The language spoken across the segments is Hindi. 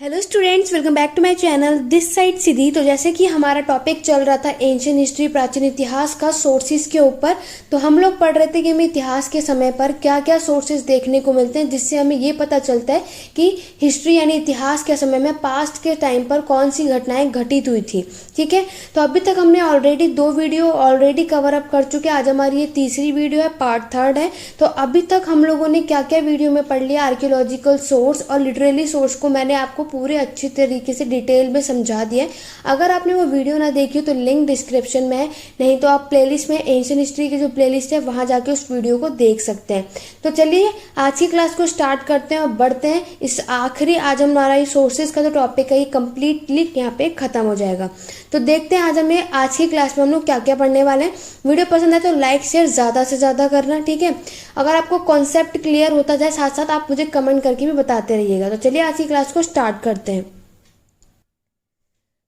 Hello students, welcome back to my channel. This side Siddhi. तो जैसे कि हमारा टॉपिक चल रहा था एंशियंट हिस्ट्री, प्राचीन इतिहास का सोर्सेज के ऊपर। तो हम लोग पढ़ रहे थे कि हमें इतिहास के समय पर क्या क्या सोर्सेज देखने को मिलते हैं, जिससे हमें ये पता चलता है कि हिस्ट्री यानी इतिहास के समय में पास्ट के टाइम पर कौन सी घटनाएं घटित हुई थी। ठीक है, तो अभी तक हमने already 2 video already cover up कर चुके हैं। आज हमारी ये तीसरी वीडियो है, पार्ट 3 है। तो अभी तक हम लोगों ने क्या क्या वीडियो में पढ़ लिया, आर्कियोलॉजिकल सोर्स और लिटरेरी सोर्स को मैंने आपको पूरे अच्छी तरीके से डिटेल में समझा दिया है। अगर आपने वो वीडियो ना देखी तो लिंक डिस्क्रिप्शन में है, नहीं तो आप प्लेलिस्ट में एंशियंट हिस्ट्री की जो प्लेलिस्ट है वहां जाके उस वीडियो को देख सकते हैं। तो चलिए आज की क्लास को स्टार्ट करते हैं और बढ़ते हैं इस आखिरी। आज हमारा ये सोर्सेज का जो टॉपिक है ये कंप्लीटली यहाँ पे खत्म हो जाएगा। तो देखते हैं आज हमें आज की क्लास में हम लोग क्या क्या पढ़ने वाले हैं। वीडियो पसंद है तो लाइक शेयर ज्यादा से ज्यादा करना, ठीक है। अगर आपको कॉन्सेप्ट क्लियर होता जाए साथ साथ आप मुझे कमेंट करके भी बताते रहिएगा। तो चलिए आज की क्लास को स्टार्ट करते हैं।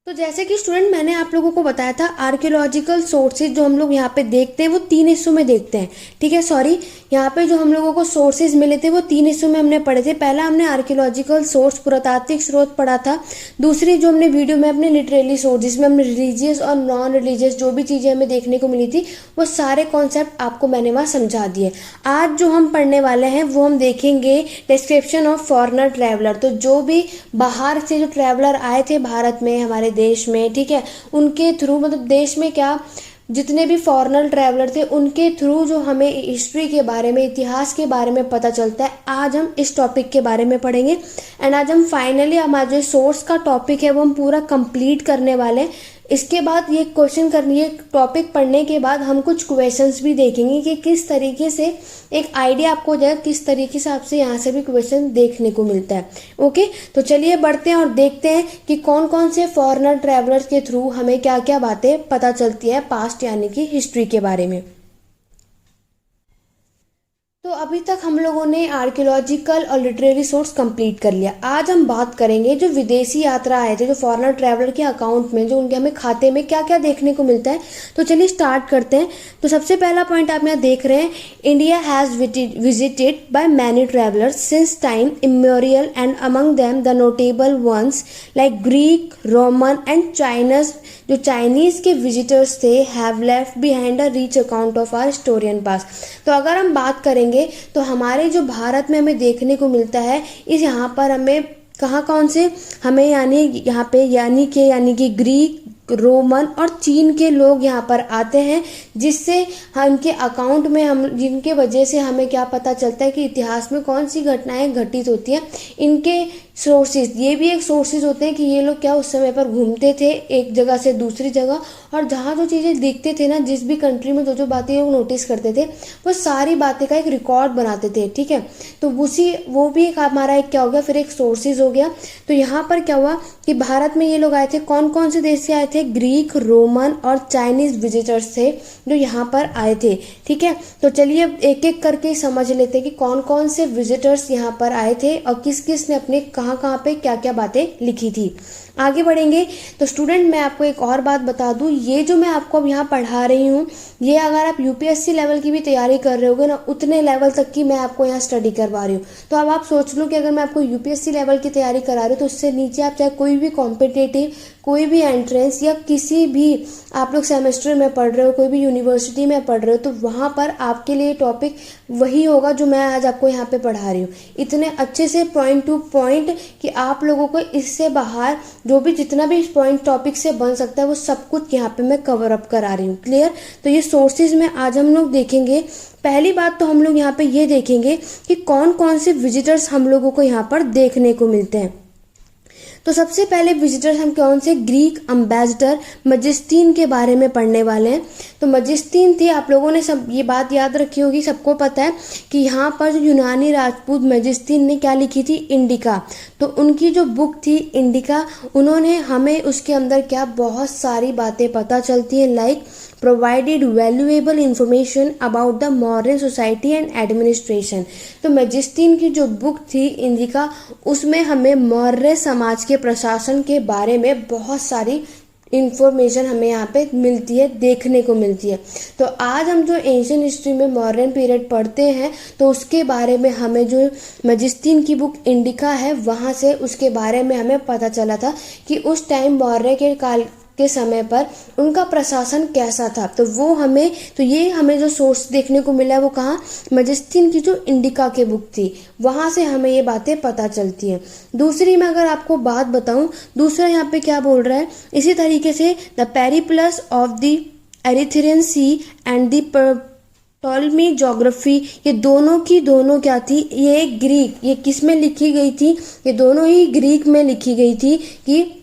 तो जैसे कि स्टूडेंट मैंने आप लोगों को बताया था, आर्कियोलॉजिकल सोर्सेज जो हम लोग यहाँ पे देखते हैं वो 3 हिस्सों में देखते हैं। ठीक है, सॉरी, यहाँ पे जो हम लोगों को सोर्सेज मिले थे वो 3 हिस्सों में हमने पढ़े थे। पहला हमने आर्कियोलॉजिकल सोर्स, पुरातात्विक स्रोत पढ़ा था। दूसरी जो हमने वीडियो में अपने लिटरेरी सोर्स, जिसमें हमने रिलीजियस और नॉन रिलीजियस जो भी चीजें हमें देखने को मिली थी वो सारे कॉन्सेप्ट आपको मैंने वहाँ समझा दिए। आज जो हम पढ़ने वाले हैं वो हम देखेंगे डिस्क्रिप्शन ऑफ फॉरेनर ट्रैवलर। तो जो भी बाहर से जो ट्रैवलर आए थे भारत में, हमारे देश में, ठीक है, उनके थ्रू, मतलब देश में क्या, जितने भी फॉरेनर ट्रैवलर थे उनके थ्रू जो हमें हिस्ट्री के बारे में, इतिहास के बारे में पता चलता है, आज हम इस टॉपिक के बारे में पढ़ेंगे। एंड आज हम फाइनली हमारा जो सोर्स का टॉपिक है वो हम पूरा कंप्लीट करने वाले हैं। इसके बाद ये क्वेश्चन करनी है, टॉपिक पढ़ने के बाद हम कुछ क्वेश्चंस भी देखेंगे कि किस तरीके से एक आइडिया आपको हो जाए किस तरीके से आपसे यहाँ से भी क्वेश्चन देखने को मिलता है। ओके, तो चलिए बढ़ते हैं और देखते हैं कि कौन कौन से फॉरेनर ट्रैवलर्स के थ्रू हमें क्या क्या बातें पता चलती है पास्ट यानी कि हिस्ट्री के बारे में। तो अभी तक हम लोगों ने आर्कियोलॉजिकल और लिटरेरी सोर्स कंप्लीट कर लिया। आज हम बात करेंगे जो विदेशी यात्रा आए थे, जो फॉरेनर ट्रैवलर के अकाउंट में, जो उनके हमें खाते में क्या क्या देखने को मिलता है। तो चलिए स्टार्ट करते हैं। तो सबसे पहला पॉइंट आप यहाँ देख रहे हैं, India has visited by many travellers since time immemorial and among them the notable ones like Greek, Roman and Chinese. जो चाइनीज के विजिटर्स थे have left behind a rich account of our historian past. तो अगर हम बात करेंगे तो हमारे जो भारत में हमें देखने को मिलता है, इस यहाँ पर हमें कहाँ कौन से हमें यानी यहाँ पे यानी कि ग्रीक, रोमन और चीन के लोग यहाँ पर आते हैं, जिससे उनके अकाउंट में हम, जिनके वजह से हमें क्या पता चलता है कि इतिहास में कौन सी घटनाएं घटित होती हैं। इनके सोर्सेज, ये भी एक सोर्सेज होते हैं कि ये लोग क्या उस समय पर घूमते थे एक जगह से दूसरी जगह, और जहाँ जो चीज़ें दिखते थे ना, जिस भी कंट्री में जो जो बातें लोग नोटिस करते थे वो सारी बातें का एक रिकॉर्ड बनाते थे। ठीक है, तो वो भी एक हमारा एक क्या हो गया, फिर एक सोर्सेज हो गया। तो यहाँ पर क्या हुआ कि भारत में ये लोग आए थे, कौन कौन से देश से आए थे, ग्रीक, रोमन और चाइनीज विजिटर्स थे जो यहाँ पर आए थे। ठीक है, तो चलिए एक एक करके समझ लेते हैं कि कौन कौन से विजिटर्स यहाँ पर आए थे और किस किस ने अपने कहाँ पे क्या क्या बातें लिखी थी। आगे बढ़ेंगे तो स्टूडेंट मैं आपको एक और बात बता दूं, ये जो मैं आपको अब यहाँ पढ़ा रही हूँ, ये अगर आप यूपीएससी लेवल की भी तैयारी कर रहे होगे ना, उतने लेवल तक की मैं आपको यहाँ स्टडी करवा रही हूँ। तो अब आप सोच लो कि अगर मैं आपको यूपीएससी लेवल की तैयारी करा रही हूँ तो उससे नीचे आप चाहे कोई भी कॉम्पिटेटिव, कोई भी एंट्रेंस या किसी भी आप लोग सेमेस्टर में पढ़ रहे हो, कोई भी यूनिवर्सिटी में पढ़ रहे हो, तो वहाँ पर आपके लिए टॉपिक वही होगा जो मैं आज आपको यहाँ पे पढ़ा रही हूँ, इतने अच्छे से पॉइंट टू पॉइंट कि आप लोगों को इससे बाहर जो भी जितना भी पॉइंट टॉपिक से बन सकता है वो सब कुछ यहाँ पे मैं कवर अप करा रही हूँ। क्लियर? तो ये सोर्सेज में आज हम लोग देखेंगे। पहली बात तो हम लोग यहाँ पे ये देखेंगे कि कौन कौन से विजिटर्स हम लोगों को यहाँ पर देखने को मिलते हैं। तो सबसे पहले विजिटर्स हम कौन से, ग्रीक एम्बेसडर मजिस्तीन के बारे में पढ़ने वाले हैं। तो मजिस्तीन थी, आप लोगों ने सब ये बात याद रखी होगी, सबको पता है कि यहाँ पर जो यूनानी राजपूत मजिस्तीन ने क्या लिखी थी, इंडिका। तो उनकी जो बुक थी इंडिका, उन्होंने हमें उसके अंदर क्या बहुत सारी बातें पता चलती हैं, like provided valuable information about the modern society and administration। तो मैजिस्टीन की जो बुक थी इंडिका, उसमें हमें मौर्य समाज के प्रशासन के बारे में बहुत सारी इंफॉर्मेशन हमें यहाँ पे मिलती है, देखने को मिलती है। तो आज हम जो एंशियंट हिस्ट्री में मौर्यन पीरियड पढ़ते हैं तो उसके बारे में हमें जो मजिस्तीन की बुक इंडिका है वहाँ से उसके बारे में हमें पता चला था कि उस टाइम मौर्य के काल के समय पर उनका प्रशासन कैसा था। तो ये हमें जो सोर्स देखने को मिला है वो कहाँ, मजिस्तीन की जो इंडिका के बुक थी वहाँ से हमें ये बातें पता चलती हैं। दूसरी मैं अगर आपको बात बताऊं, दूसरा यहाँ पे क्या बोल रहा है, इसी तरीके से the Periplus of the Erythraean Sea and the Ptolemy geography, ये दोनों की दोनों क्या थी, ये ग्रीक, ये किस में लिखी गई थी, ये दोनों ही ग्रीक में लिखी गई थी कि।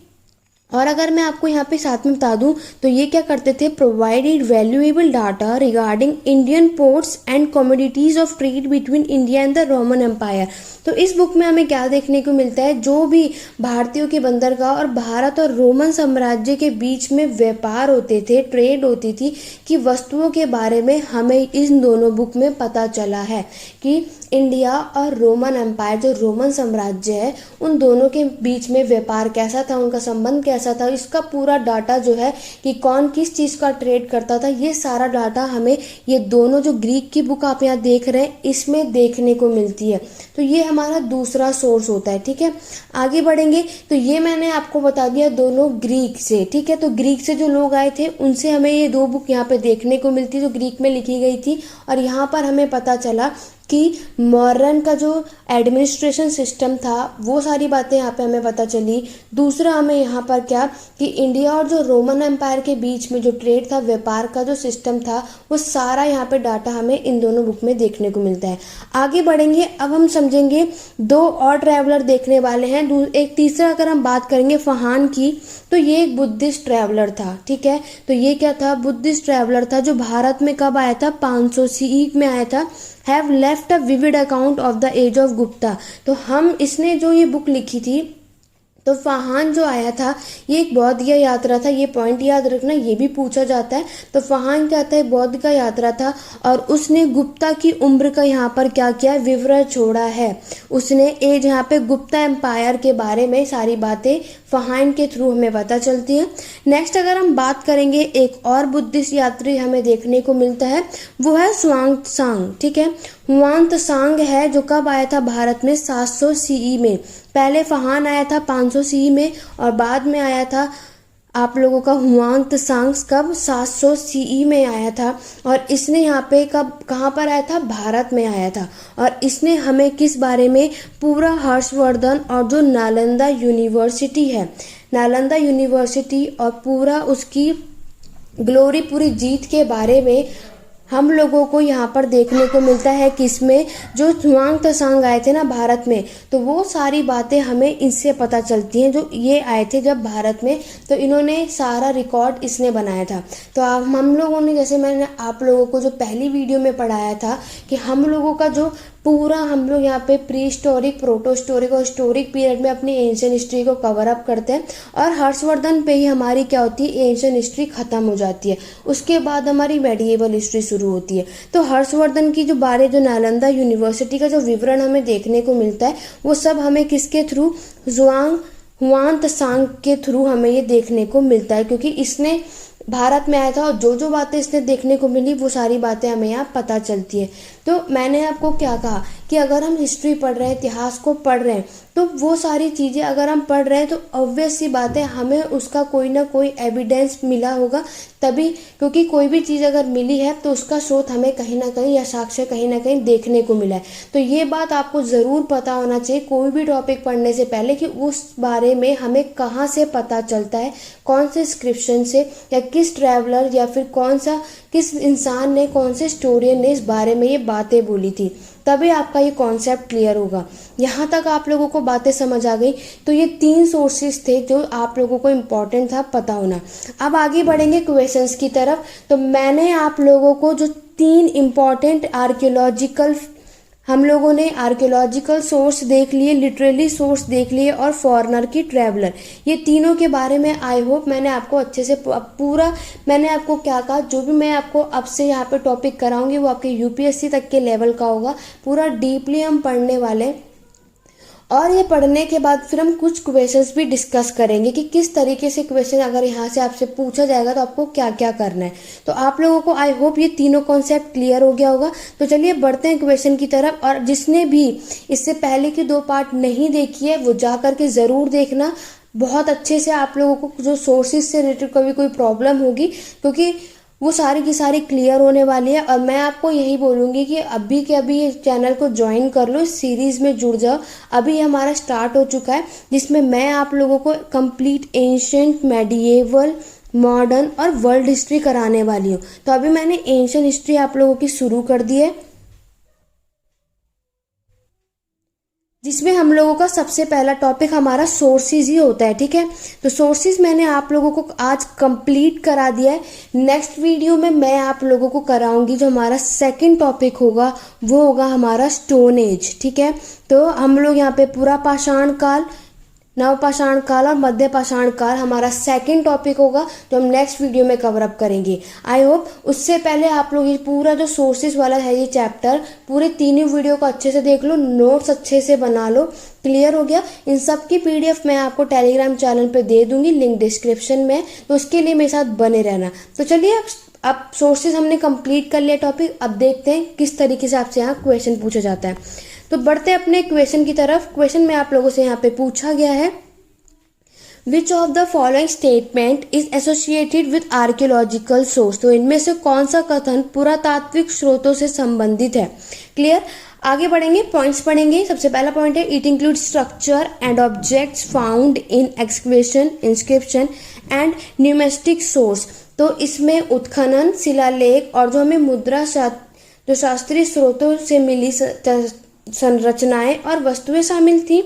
और अगर मैं आपको यहाँ पे साथ में बता दूं तो ये क्या करते थे, provided valuable data regarding Indian ports and commodities of trade between India and the Roman Empire. तो इस बुक में हमें क्या देखने को मिलता है, जो भी भारतीयों के बंदरगाह और भारत और रोमन साम्राज्य के बीच में व्यापार होते थे, ट्रेड होती थी, कि वस्तुओं के बारे में हमें इन दोनों बुक में पता चला है कि इंडिया और रोमन एम्पायर, जो रोमन साम्राज्य है, उन दोनों के बीच में व्यापार कैसा था, उनका संबंध कैसा था, इसका पूरा डाटा जो है कि कौन किस चीज़ का ट्रेड करता था, ये सारा डाटा हमें ये दोनों जो ग्रीक की बुक आप यहाँ देख रहे हैं इसमें देखने को मिलती है। तो ये हमारा दूसरा सोर्स होता है। ठीक है, आगे बढ़ेंगे तो ये मैंने आपको बता दिया दोनों ग्रीक से। ठीक है, तो ग्रीक से जो लोग आए थे उनसे हमें ये दो बुक यहाँ पे देखने को मिलती जो ग्रीक में लिखी गई थी, और यहाँ पर हमें पता चला कि मॉडर्न का जो एडमिनिस्ट्रेशन सिस्टम था वो सारी बातें यहाँ पे हमें पता चली। दूसरा हमें यहाँ पर क्या कि इंडिया और जो रोमन एम्पायर के बीच में जो ट्रेड था, व्यापार का जो सिस्टम था, वो सारा यहाँ पे डाटा हमें इन दोनों बुक में देखने को मिलता है। आगे बढ़ेंगे, अब हम समझेंगे दो और ट्रैवलर देखने वाले हैं। एक तीसरा अगर हम बात करेंगे फहान की, तो ये एक बुद्धिस्ट ट्रैवलर था। ठीक है, तो ये क्या था, बुद्धिस्ट ट्रैवलर था जो भारत में कब आया था, 500 सीई में आया था। Have left a vivid account of the age of Gupta. तो इसने जो ये बुक लिखी थी, तो फहान जो आया था ये एक बौद्ध का यात्रा था। ये पॉइंट याद रखना, ये भी पूछा जाता है। तो फहान क्या था, बौद्ध का यात्रा था, और उसने गुप्ता की उम्र का यहाँ पर क्या किया, विवरण छोड़ा है। उसने एज यहाँ पे गुप्ता एम्पायर के बारे में सारी बातें फहान के थ्रू हमें पता चलती है। नेक्स्ट अगर हम बात करेंगे, एक और बुद्धिस्ट यात्री हमें देखने को मिलता है, वो है ह्वांगत्सांग। ठीक है, ह्वांगत्सांग है जो कब आया था भारत में, 700 सीई में। पहले फहान आया था 500 सीई में, और बाद में आया था आप लोगों का ह्वांगत्सांग कब, 700 सीई में आया था। और इसने यहाँ पे कहाँ पर आया था, भारत में आया था। और इसने हमें किस बारे में, पूरा हर्षवर्धन और जो नालंदा यूनिवर्सिटी है, नालंदा यूनिवर्सिटी और पूरा उसकी ग्लोरी, पूरी जीत के बारे में हम लोगों को यहाँ पर देखने को मिलता है। किसमें, जो ह्वांगत्सांग आए थे ना भारत में, तो वो सारी बातें हमें इनसे पता चलती हैं। जो ये आए थे जब भारत में, तो इन्होंने सारा रिकॉर्ड इसने बनाया था। तो हम लोगों ने, जैसे मैंने आप लोगों को जो पहली वीडियो में पढ़ाया था कि हम लोगों का जो पूरा हम लोग यहाँ पे प्री हिस्टोरिक, प्रोटोस्टोरिक और हिस्टोरिक पीरियड में अपनी एंशियंट हिस्ट्री को कवर अप करते हैं, और हर्षवर्धन पे ही हमारी क्या होती है, एंशियंट हिस्ट्री खत्म हो जाती है। उसके बाद हमारी मेडिएवल हिस्ट्री शुरू होती है। तो हर्षवर्धन की जो जो नालंदा यूनिवर्सिटी का जो विवरण हमें देखने को मिलता है, वो सब हमें किसके थ्रू, ह्वांगत्सांग के थ्रू हमें ये देखने को मिलता है, क्योंकि इसने भारत में आया था और जो जो बातें इसने देखने को मिली वो सारी बातें हमें यहाँ पता चलती है। तो मैंने आपको क्या कहा कि अगर हम हिस्ट्री पढ़ रहे हैं, इतिहास को पढ़ रहे हैं, तो वो सारी चीज़ें अगर हम पढ़ रहे हैं तो ऑब्वियस सी बात है हमें उसका कोई ना कोई एविडेंस मिला होगा तभी, क्योंकि कोई भी चीज़ अगर मिली है तो उसका स्रोत हमें कहीं ना कहीं या साक्ष्य कहीं ना कहीं देखने को मिला है। तो ये बात आपको ज़रूर पता होना चाहिए कोई भी टॉपिक पढ़ने से पहले कि उस बारे में हमें कहाँ से पता चलता है, कौन से स्क्रिप्शन से, या किस ट्रैवलर या फिर किस इंसान ने, कौन से स्टोरियन ने इस बारे में ये बातें बोली थी, तभी आपका ये कॉन्सेप्ट क्लियर होगा। यहाँ तक आप लोगों को बातें समझ आ गई। तो ये 3 सोर्सेज थे जो आप लोगों को इम्पोर्टेंट था पता होना। अब आगे बढ़ेंगे क्वेश्चंस की तरफ। तो मैंने आप लोगों को जो 3 इम्पॉर्टेंट हम लोगों ने आर्कियोलॉजिकल सोर्स देख लिए, लिटरेरी सोर्स देख लिए, और फॉरेनर की ट्रैवलर, ये तीनों के बारे में आई होप मैंने आपको अच्छे से पूरा, मैंने आपको क्या कहा, जो भी मैं आपको अब से यहाँ पे टॉपिक कराऊंगी वो आपके यूपीएससी तक के लेवल का होगा। पूरा डीपली हम पढ़ने वाले हैं। और ये पढ़ने के बाद फिर हम कुछ क्वेश्चंस भी डिस्कस करेंगे कि किस तरीके से क्वेश्चन अगर यहाँ से आपसे पूछा जाएगा तो आपको क्या क्या करना है। तो आप लोगों को आई होप ये तीनों कॉन्सेप्ट क्लियर हो गया होगा। तो चलिए बढ़ते हैं क्वेश्चन की तरफ। और जिसने भी इससे पहले की 2 पार्ट नहीं देखी है वो जा करके ज़रूर देखना। बहुत अच्छे से आप लोगों को जो सोर्सेज से रिलेटेड कभी कोई प्रॉब्लम होगी क्योंकि वो सारी की सारी क्लियर होने वाली है। और मैं आपको यही बोलूँगी कि अभी के अभी इस चैनल को ज्वाइन कर लो, इस सीरीज़ में जुड़ जाओ। अभी हमारा स्टार्ट हो चुका है जिसमें मैं आप लोगों को कंप्लीट एंशिएंट, मेडिएवल, मॉडर्न और वर्ल्ड हिस्ट्री कराने वाली हूँ। तो अभी मैंने एंशिएंट हिस्ट्री आप लोगों की शुरू कर दी है जिसमें हम लोगों का सबसे पहला टॉपिक हमारा सोर्सेज ही होता है। ठीक है, तो सोर्सेज मैंने आप लोगों को आज कंप्लीट करा दिया है। नेक्स्ट वीडियो में मैं आप लोगों को कराऊंगी जो हमारा सेकंड टॉपिक होगा वो होगा हमारा स्टोन एज। ठीक है, तो हम लोग यहाँ पे पूरा पाषाण काल, नवपाषाण काल और मध्य पाषाण काल हमारा सेकंड टॉपिक होगा जो हम नेक्स्ट वीडियो में कवर अप करेंगे। आई होप उससे पहले आप लोग ये पूरा जो सोर्सेज वाला है ये चैप्टर पूरे तीनों वीडियो को अच्छे से देख लो, नोट्स अच्छे से बना लो। क्लियर हो गया? इन सब की पीडीएफ मैं आपको टेलीग्राम चैनल पे दे दूंगी, लिंक डिस्क्रिप्शन में, तो उसके लिए मेरे साथ बने रहना। तो चलिए अब सोर्सेज हमने कंप्लीट कर लिया टॉपिक। अब देखते हैं किस तरीके से आपसे यहाँ क्वेश्चन पूछा जाता है। तो बढ़ते अपने क्वेश्चन की तरफ। क्वेश्चन में आप लोगों से यहाँ पे पूछा गया है which of the following statement is associated with archaeological source. तो इनमें से कौन सा कथन पुरातात्विक स्रोतों से संबंधित है। क्लियर? आगे बढ़ेंगे, पॉइंट्स पढ़ेंगे। सबसे पहला पॉइंट है it include structure and objects found in excavation, inscription and numismatic source. तो इसमें उत्खनन, शिलालेख और जो हमें मुद्रा जो शास्त्रीय स्रोतों से मिली संरचनाएं और वस्तुएं शामिल थी।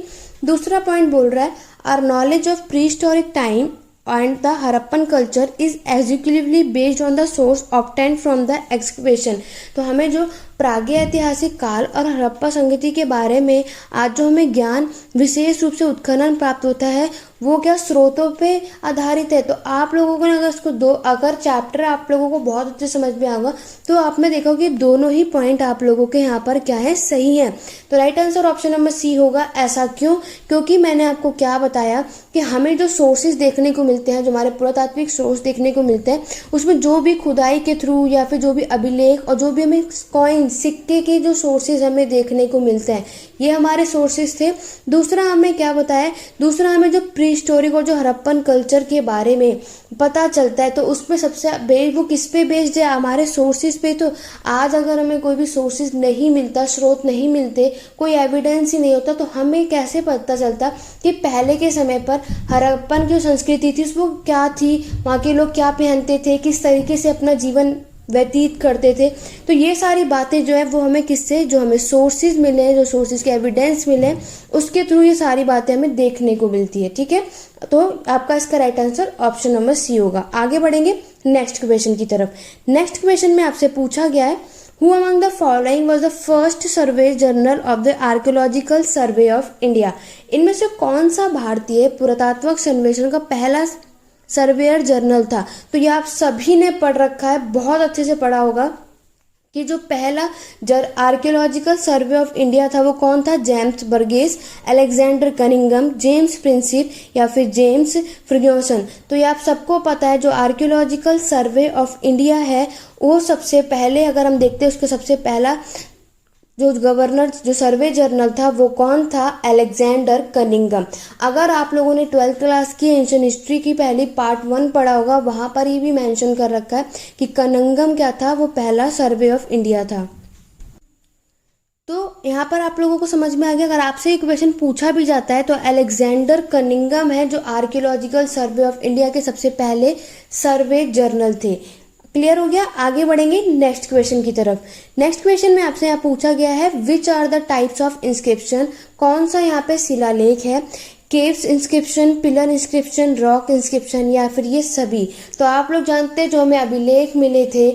दूसरा पॉइंट बोल रहा है our knowledge of prehistoric time and the Harappan culture is executively based on the source obtained from the excavation. तो हमें जो प्रागैतिहासिक ऐतिहासिक काल और हड़प्पा संस्कृति के बारे में आज जो हमें ज्ञान विशेष रूप से उत्खनन प्राप्त होता है वो क्या स्रोतों पे आधारित है। तो आप लोगों को अगर इसको अगर चैप्टर आप लोगों को बहुत अच्छे समझ में आएगा तो आपने देखा कि दोनों ही पॉइंट आप लोगों के यहाँ पर क्या है, सही है। तो right answer option number C होगा। ऐसा क्यों? क्योंकि मैंने आपको क्या बताया कि हमें जो सोर्सेज देखने को मिलते हैं, जो हमारे पुरातात्विक सोर्स देखने को मिलते हैं, उसमें जो भी खुदाई के थ्रू या फिर जो भी अभिलेख और जो भी हमें कॉइन, सिक्के के जो सोर्सेज हमें देखने को मिलते हैं ये हमारे सोर्सेज थे। दूसरा हमें क्या बताया, दूसरा हमें जो प्री हिस्टोरिक और जो हड़प्पन कल्चर के बारे में पता चलता है तो उसमें सबसे वो किस पे बेस्ड है, हमारे सोर्सेज पे। तो आज अगर हमें कोई भी सोर्सेज नहीं मिलता, स्रोत नहीं मिलते, कोई एविडेंस ही नहीं होता तो हमें कैसे पता चलता कि पहले के समय पर हड़प्पन की जो संस्कृति थी वो क्या थी, वहाँ के लोग क्या पहनते थे, किस तरीके से अपना जीवन व्यतीत करते थे। तो ये सारी बातें जो है वो हमें किससे, जो हमें सोर्सेज मिले हैं, जो सोर्सेज के एविडेंस मिले हैं उसके थ्रू ये सारी बातें हमें देखने को मिलती है। ठीक है, तो आपका इसका right answer option number C होगा। आगे बढ़ेंगे नेक्स्ट क्वेश्चन की तरफ। नेक्स्ट क्वेश्चन में आपसे पूछा गया है Who among the following was the first survey journal of the Archaeological Survey of India? इनमें से कौन सा भारतीय पुरातात्विक सर्वेक्षण का पहला सर्वेयर जर्नल था। तो ये आप सभी ने पढ़ रखा है, बहुत अच्छे से पढ़ा होगा कि जो पहला आर्कियोलॉजिकल सर्वे ऑफ इंडिया था वो कौन था, James Burgess, Alexander Cunningham, James Prinsep या फिर जेम्स फर्ग्यूसन। तो ये आप सबको पता है जो आर्कियोलॉजिकल सर्वे ऑफ इंडिया है वो सबसे पहले अगर हम देखते हैं उसका सबसे पहला जो गवर्नर जो सर्वे जर्नल था वो कौन था, अलेक्जेंडर कनिंगम। अगर आप लोगों ने 12th क्लास की एंशिएंट हिस्ट्री की पहली पार्ट 1 पढ़ा होगा वहां पर ये भी मेंशन कर रखा है कि कनिंगम क्या था, वो पहला सर्वे ऑफ इंडिया था। तो यहाँ पर आप लोगों को समझ में आ गया। अगर आपसे एक क्वेश्चन पूछा भी जाता है तो अलेक्जेंडर कनिंगम है जो आर्कियोलॉजिकल सर्वे ऑफ इंडिया के सबसे पहले सर्वे जर्नल थे। क्लियर हो गया? आगे बढ़ेंगे नेक्स्ट क्वेश्चन की तरफ। नेक्स्ट क्वेश्चन में आपसे यहाँ पूछा गया है which are the types of inscription. कौन सा यहाँ पे शिलालेख है, caves inscription, pillar inscription, rock inscription या फिर ये सभी। तो आप लोग जानते हैं जो हमें अभिलेख मिले थे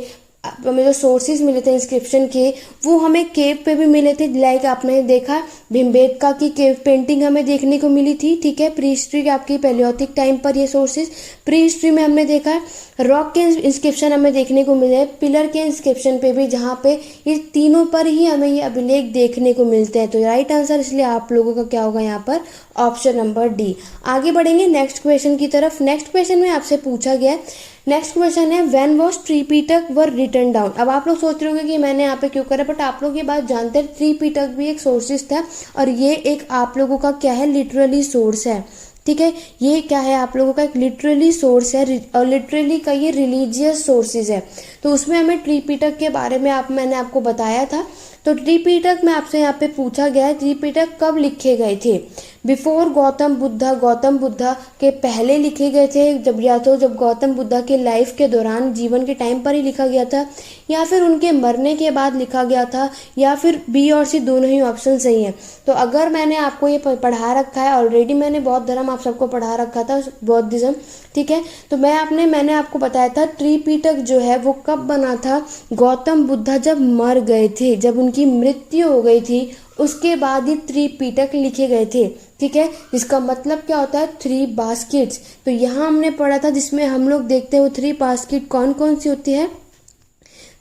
हमें जो सोर्सेज मिले थे इंस्क्रिप्शन के, वो हमें केव पे भी मिले थे। लाइक आपने देखा भीमबेटका की केव पेंटिंग हमें देखने को मिली थी, ठीक है, प्री हिस्ट्री के आपकी पैलियोथिक टाइम पर ये सोर्सेज। प्री हिस्ट्री में हमने देखा है रॉक के इंस्क्रिप्शन हमें देखने को मिले हैं, पिलर के इंस्क्रिप्शन पे भी, जहाँ पे ये तीनों पर ही हमें ये अभिलेख देखने को मिलते हैं। तो राइट आंसर इसलिए आप लोगों का क्या होगा यहाँ पर, ऑप्शन नंबर डी। आगे बढ़ेंगे नेक्स्ट क्वेश्चन की तरफ। नेक्स्ट क्वेश्चन में आपसे पूछा गया है, नेक्स्ट क्वेश्चन है when was Tripitaka were written down. अब आप लोग सोच रहे होंगे कि मैंने यहाँ पे क्यों करा, बट आप लोग ये बात जानते हैं त्रिपिटक भी एक सोर्सेज था और ये एक आप लोगों का क्या है, लिटरली सोर्स है, ठीक है। ये क्या है, आप लोगों का एक लिटरली सोर्स है और लिटरली का ये रिलीजियस सोर्सेज है। तो उसमें हमें त्रिपिटक के बारे में मैंने आपको बताया था। तो त्रिपिटक में आपसे यहाँ पे पूछा गया है त्रिपिटक कब लिखे गए थे। बिफोर गौतम बुद्धा के पहले लिखे गए थे, जब या तो जब गौतम बुद्धा के लाइफ के दौरान, जीवन के टाइम पर ही लिखा गया था, या फिर उनके मरने के बाद लिखा गया था, या फिर बी और सी दोनों ही ऑप्शन सही हैं। तो अगर मैंने आपको ये पढ़ा रखा है ऑलरेडी, मैंने बौद्ध धर्म आप सबको पढ़ा रखा था, बौद्धिज्म, ठीक है। तो मैंने आपको बताया था त्रिपिटक जो है वो कब बना था, गौतम बुद्धा जब मर गए थे, जब उनकी मृत्यु हो गई थी, उसके बाद ही त्रिपिटक लिखे गए थे, ठीक है। जिसका मतलब क्या होता है, 3 बास्केट्स। तो यहाँ हमने पढ़ा था जिसमें हम लोग देखते हैं वो 3 बास्केट कौन कौन सी होती है,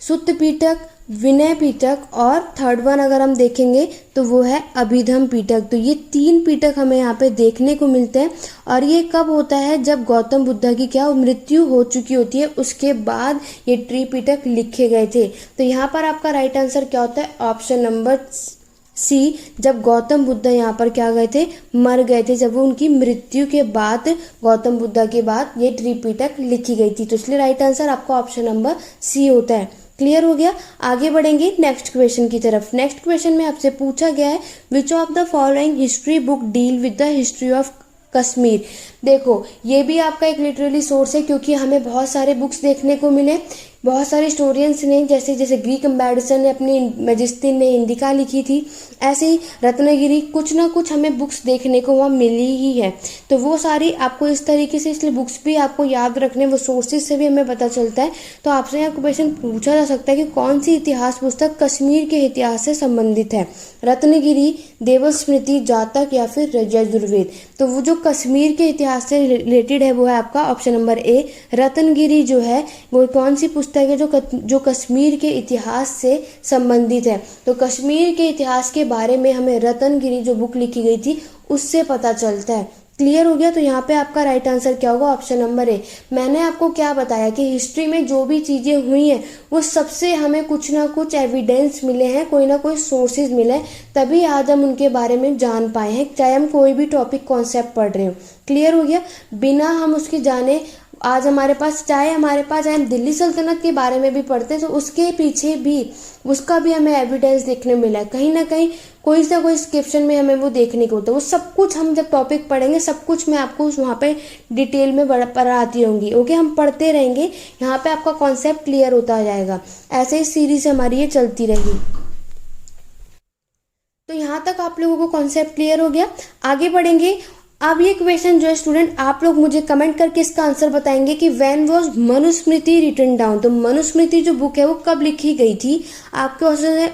सुत्त पिटक, विनय पिटक और थर्ड वन अगर हम देखेंगे तो वो है अभिधम पिटक। तो ये 3 पिटक हमें यहाँ पे देखने को मिलते हैं और ये कब होता है, जब गौतम बुद्धा की क्या मृत्यु हो चुकी होती है, उसके बाद ये त्रिपिटक लिखे गए थे। तो यहाँ पर आपका राइट आंसर क्या होता है, ऑप्शन नंबर सी, जब गौतम बुद्ध यहाँ पर क्या गए थे, मर गए थे, जब वो उनकी मृत्यु के बाद, गौतम बुद्धा के बाद ये त्रिपिटक लिखी गई थी। तो इसलिए राइट आंसर आपका ऑप्शन नंबर सी होता है। क्लियर हो गया। आगे बढ़ेंगे नेक्स्ट क्वेश्चन की तरफ। नेक्स्ट क्वेश्चन में आपसे पूछा गया है which of the following history book deal with the history of Kashmir. देखो ये भी आपका एक लिटरली सोर्स है, क्योंकि हमें बहुत सारे बुक्स देखने को मिले, बहुत सारे स्टोरियंस ने, जैसे ग्रीक एम्बेडसन ने अपनी मैजिस्टिन ने इंडिका लिखी थी, ऐसे ही रत्नगिरी, कुछ ना कुछ हमें बुक्स देखने को वहाँ मिली ही है। तो वो सारी आपको इस तरीके से, इसलिए बुक्स भी आपको याद रखने, वो सोर्सेज से भी हमें पता चलता है। तो आपसे यहाँ क्वेश्चन पूछा जा सकता है कि कौन सी इतिहास पुस्तक कश्मीर के इतिहास से संबंधित है, रत्नगिरी, देवस्मृति, जातक या फिर यजुर्वेद। तो वो जो कश्मीर के इतिहास से रिलेटेड है वो है आपका ऑप्शन नंबर ए, रत्नगिरी जो है वो कौन सी पुस्तक है जो कश्मीर के इतिहास से संबंधित है। तो कश्मीर के इतिहास के बारे में हमें रत्नगिरी जो बुक लिखी गई थी उससे पता चलता है। क्लियर हो गया। तो यहाँ पे आपका राइट आंसर क्या होगा, ऑप्शन नंबर ए। मैंने आपको क्या बताया कि हिस्ट्री में जो भी चीजें हुई हैं वो सबसे हमें कुछ ना कुछ एविडेंस मिले हैं, कोई ना कोई सोर्सेज मिले हैं, तभी आज हम उनके बारे में जान पाए हैं, चाहे हम कोई भी टॉपिक कॉन्सेप्ट पढ़ रहे हो। क्लियर हो गया। बिना हम उसकी जाने आज हमारे पास हम दिल्ली सल्तनत के बारे में भी पढ़ते हैं, तो उसके पीछे भी उसका भी हमें एविडेंस देखने मिला है, कहीं ना कहीं कोई सा कोई इंस्क्रिप्शन में हमें वो देखने को होता है। वो सब कुछ हम जब टॉपिक पढ़ेंगे, सब कुछ मैं आपको वहाँ पे डिटेल में पढ़ाती रहूंगी। ओके, हम पढ़ते रहेंगे, यहाँ पे आपका कॉन्सेप्ट क्लियर होता जाएगा। ऐसे ही सीरीज हमारी ये चलती रहेगी। तो यहाँ तक आप लोगों को कॉन्सेप्ट क्लियर हो गया। आगे बढ़ेंगे। अब ये क्वेश्चन जो है स्टूडेंट, आप लोग मुझे कमेंट करके इसका आंसर बताएंगे कि when was Manusmriti written down. तो मनुस्मृति जो बुक है वो कब लिखी गई थी। आपके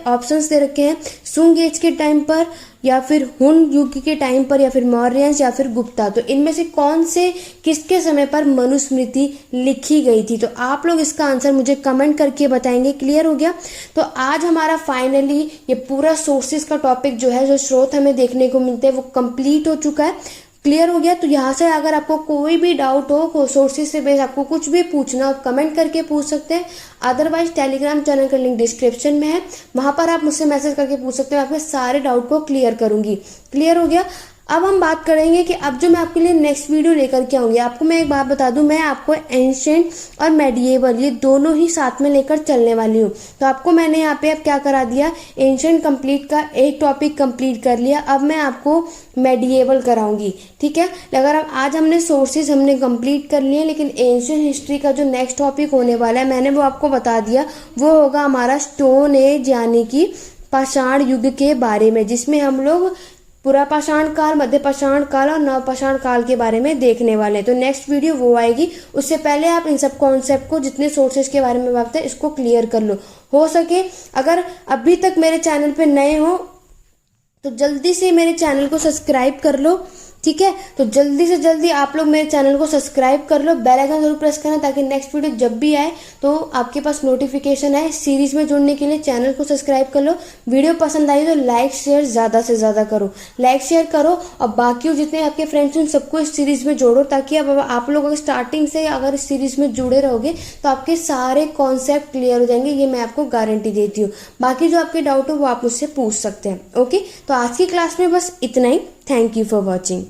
ऑप्शंस दे रखे हैं, सुंग एज के टाइम पर, या फिर हुन युग के टाइम पर, या फिर मौर्यंस, या फिर गुप्ता। तो इनमें से कौन से किसके समय पर मनुस्मृति लिखी गई थी। तो आप लोग इसका आंसर मुझे कमेंट करके बताएंगे। क्लियर हो गया। तो आज हमारा फाइनली ये पूरा सोर्सेज का टॉपिक जो है, जो स्रोत हमें देखने को मिलते हैं, वो कंप्लीट हो चुका है। क्लियर हो गया। तो यहाँ से अगर आपको कोई भी डाउट हो, सोर्सेज से बेस आपको कुछ भी पूछना हो, कमेंट करके पूछ सकते हैं। अदरवाइज टेलीग्राम चैनल का लिंक डिस्क्रिप्शन में है, वहां पर आप मुझसे मैसेज करके पूछ सकते हैं, आपके सारे डाउट को क्लियर करूंगी। क्लियर हो गया। अब हम बात करेंगे कि अब जो मैं आपके लिए नेक्स्ट वीडियो लेकर के आऊंगी, आपको मैं एक बात बता दूं, मैं आपको एंशिएंट और मेडिएवल ये दोनों ही साथ में लेकर चलने वाली हूँ। तो आपको मैंने यहाँ पे अब क्या करा दिया, एंशिएंट कंप्लीट का एक टॉपिक कंप्लीट कर लिया, अब मैं आपको मेडिएवल कराऊंगी। ठीक है। अगर आज हमने सोर्सेज हमने कंप्लीट कर लिए, लेकिन एंशिएंट हिस्ट्री का जो नेक्स्ट टॉपिक होने वाला है मैंने वो आपको बता दिया, वो होगा हमारा स्टोन एज, यानी कि पाषाण युग के बारे में, जिसमें हम लोग पुरापाषाण काल, मध्यपाषाण काल और नवपाषाण काल के बारे में देखने वाले हैं। तो नेक्स्ट वीडियो वो आएगी, उससे पहले आप इन सब कॉन्सेप्ट को, जितने सोर्सेज के बारे में बात है, इसको क्लियर कर लो। हो सके अगर अभी तक मेरे चैनल पे नए हो तो जल्दी से मेरे चैनल को सब्सक्राइब कर लो, ठीक है। तो जल्दी से जल्दी आप लोग मेरे चैनल को सब्सक्राइब कर लो, बेल आइकन जरूर प्रेस करना ताकि नेक्स्ट वीडियो जब भी आए तो आपके पास नोटिफिकेशन आए। सीरीज में जुड़ने के लिए चैनल को सब्सक्राइब कर लो। वीडियो पसंद आई तो लाइक शेयर ज़्यादा से ज़्यादा करो, लाइक शेयर करो और बाकी जितने आपके फ्रेंड्स उन सबको इस सीरीज में जोड़ो, ताकि अब आप लोग अगर स्टार्टिंग से अगर इस सीरीज में जुड़े रहोगे तो आपके सारे कॉन्सेप्ट क्लियर हो जाएंगे, ये मैं आपको गारंटी देती हूँ। बाकी जो आपके डाउट हो वो आप मुझसे पूछ सकते हैं। ओके, तो आज की क्लास में बस इतना ही। Thank you for watching.